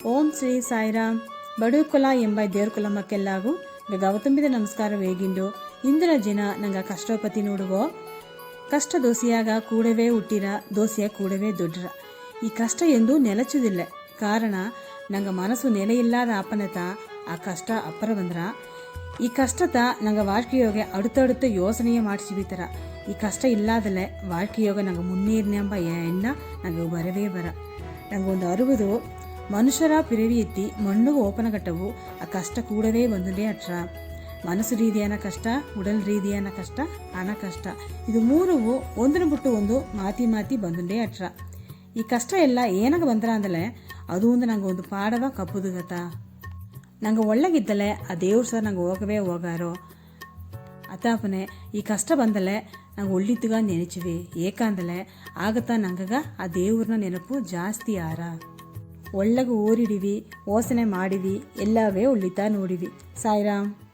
ಓಂ ಶ್ರೀ ಸಾಯಿರಾಮ್. ಬಡುಕುಲ ಎಂಬ ದೇವ್ರಕುಲ ಮಕ್ಕೆಲ್ಲಾಗು ಗೌತಂಬಿದ ನಮಸ್ಕಾರ ವೇಗಿಂಡು ಇಂದಿನ ದಿನ ನಂಗೆ ಕಷ್ಟಪತಿ ನೋಡುವೋ ಕಷ್ಟ ದೋಸಿಯಾಗ ಕೂಡವೇ ಹುಟ್ಟಿರ ದೋಸಿಯ ಕೂಡವೇ ದೊಡ್ಡರ. ಈ ಕಷ್ಟ ಎಂದೂ ನೆಲಚುದಿಲ್ಲ. ಕಾರಣ ನಂಗೆ ಮನಸ್ಸು ನೆಲೆಯಿಲ್ಲದ ಅಪನತ ಆ ಕಷ್ಟ ಅಪ್ಪರ ಬಂದ್ರ ಈ ಕಷ್ಟತ ನಂಗೆ வாழ்க்கையோಗ அடுத்தடுத்த ಯೋಚನೆಯೇ ಮಾಡಿಸಿಬಿತರ. ಈ ಕಷ್ಟ ಇಲ್ಲಾದಲೆ வாழ்க்கையோಗ ನಂಗೆ ಮುನ್ನೇರಿನೆಂಬ ಎಣ್ಣ ನಂಗೆ ಬರವೇ ಬರ. ನಂಗೊಂದು ಅರುವುದು ಮನುಷ್ಯರ ಪಿರವಿ ಎತ್ತಿ ಮಣ್ಣುಗೆ ಓಪನ ಕಟ್ಟವು ಆ ಕಷ್ಟ ಕೂಡವೇ ಬಂದುಂಡೇ ಅಟ್ರ. ಮನಸ್ಸು ರೀತಿಯಾನ ಕಷ್ಟ, ಉಡಲ್ ರೀತಿಯಾನ ಕಷ್ಟ, ಹಣ ಕಷ್ಟ, ಇದು ಮೂರು ಒಂದನ್ನು ಬಿಟ್ಟು ಒಂದು ಮಾತಿ ಮಾತಿ ಬಂದುಂಡೇ ಅಟ್ರ. ಈ ಕಷ್ಟ ಎಲ್ಲ ಏನಾಗ ಬಂದ್ರ ಅಂದಲೆ ಅದು ಒಂದು ನಂಗೆ ಒಂದು ಪಾಡವ ಕಪ್ಪುದು ಗತ. ನಂಗೆ ಒಳ್ಳಗಿದ್ದಲೆ ಆ ದೇವ್ರು ಸರ್ ನಂಗೆ ಹೋಗವೇ ಹೋಗಾರೋ ಅತಾಪನೆ ಈ ಕಷ್ಟ ಬಂದಲೆ ನಂಗೆ ಒಳ್ಳಿದ್ದುಗ ನೆನೆಚಿವೆ. ಏಕಂದಲೆ ಆಗತ್ತಾ ನಂಗಗ ಆ ದೇವ್ರನ್ನ ನೆನಪು ಜಾಸ್ತಿ ಆರ. ಒಳ್ಳಗ ಓರಿಡಿವಿ, ಓಸನೆ ಮಾಡಿವಿ, ಎಲ್ಲವೇ ಒಳ್ಳಿತಾ ನೋಡಿವಿ. ಸಾಯಿರಾಮ್.